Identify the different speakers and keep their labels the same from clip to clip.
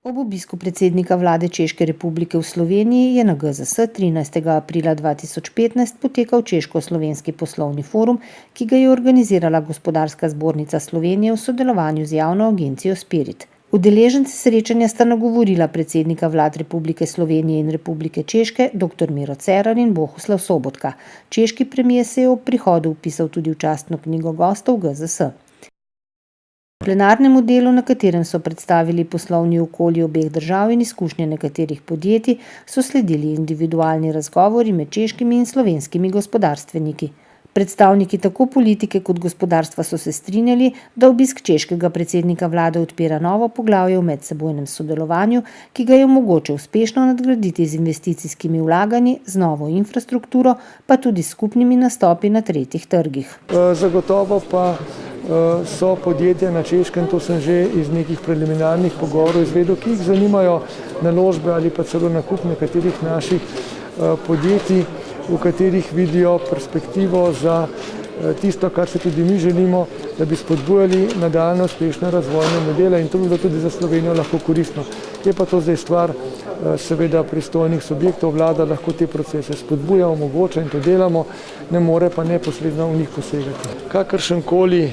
Speaker 1: Ob obisku predsednika vlade Češke republike v Sloveniji je na GZS 13. aprila 2015 potekal Češko-slovenski poslovni forum, ki ga je organizirala Gospodarska zbornica Slovenije v sodelovanju z javno agencijo Spirit. Udeleženci srečanja sta nagovorila predsednika vlad Republike Slovenije in Republike Češke, dr. Miro Cerar in Bohuslav Sobotka. Češki premijer se je ob prihodu vpisal tudi v častno knjigo gostov GZS. V plenarnem delu, na katerem so predstavili poslovni okolji obeh držav in izkušnje nekaterih podjetij, so sledili individualni razgovori med češkimi in slovenskimi gospodarstveniki. Predstavniki tako politike kot gospodarstva so se strinjali, da obisk češkega predsednika vlade odpira novo poglavje v medsebojnem sodelovanju, ki ga je mogoče uspešno nadgraditi z investicijskimi vlaganji, z novo infrastrukturo, pa tudi s skupnimi nastopi na tretjih trgih.
Speaker 2: Zagotovo pa so podjetja na Češkem, to sem že iz nekih preliminarnih pogovorov izvedel, ki jih zanimajo naložbe ali pa celo nakup nekaterih naših podjetij, v katerih vidijo perspektivo za tisto, kar se tudi mi želimo, da bi spodbujali nadaljnje uspešne razvojne modele, in to bi bilo tudi za Slovenijo lahko koristno. Je pa to zdaj stvar seveda pristojnih subjektov, vlada lahko te procese spodbuja, omogoča in to delamo, ne more pa neposredno v njih posegati. Kakršenkoli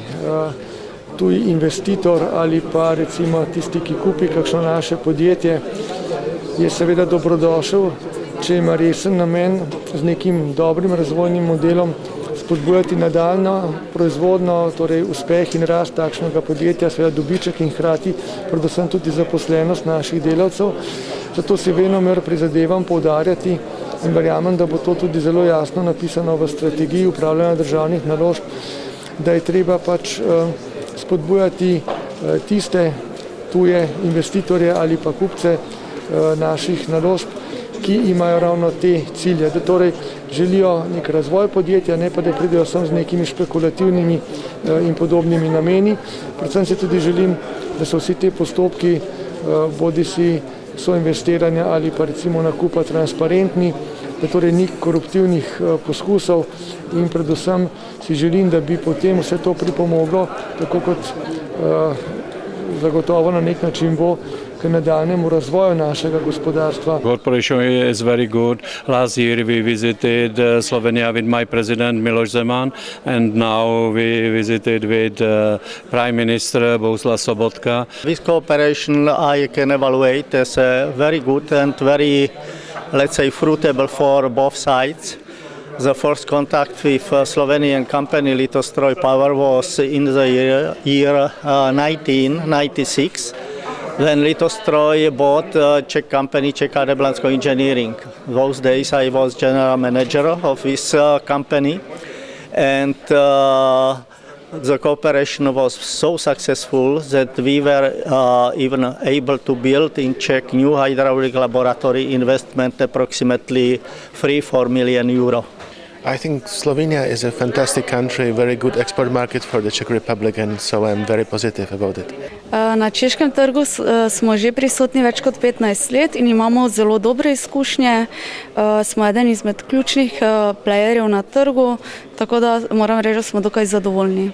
Speaker 2: tuji investitor ali pa recimo tisti, ki kupi kakšno naše podjetje, je seveda dobrodošel, če ima resen namen z nekim dobrim razvojnim modelom spodbujati nadaljnjo proizvodno, torej uspeh in rast takšnega podjetja, seveda dobiček in hkrati predvsem tudi zaposlenost naših delavcev. Zato si venomer prizadevam poudarjati in verjamem, da bo to tudi zelo jasno napisano v strategiji upravljanja državnih naložb, da je treba pač spodbujati tiste tuje investitorje ali pa kupce naših naložb, ki imajo ravno te cilje, da torej želijo nek razvoj podjetja, ne pa da pridejo sem z nekimi špekulativnimi in podobnimi nameni. Predvsem si tudi želim, da so vsi te postopki bodisi soinvestiranja ali pa recimo nakupa transparentni, da torej ni koruptivnih poskusov, in predvsem si želim, da bi potem vse to pripomoglo, tako kot zagotovo na nek način bo, k nadaljnjemu razvoju našega gospodarstva.
Speaker 3: Cooperation is very good. Last year we visited Slovenia with my president Miloš Zeman, and now we visited with Prime Minister Bohuslav Sobotka.
Speaker 4: This cooperation I can evaluate as very good and very, let's say, fruitable for both sides. The first contact with Slovenian company Litostroj Power was in the year 1996. When Litostroj bought Czech company Čeká Neblansko Engineering. Those days I was general manager of this company, and the cooperation was so successful that we were even able to build in Czech new hydraulic laboratory, investment approximately 3-4 million euro.
Speaker 5: I think Slovenia is a fantastic country, very good export market for the Czech Republic, and so I'm very positive about it.
Speaker 6: Na češkem trgu smo že prisotni več kot 15 let in imamo zelo dobre izkušnje. Smo eden izmed ključnih playerjev na trgu, tako da moram reči, da smo dokaj zadovoljni.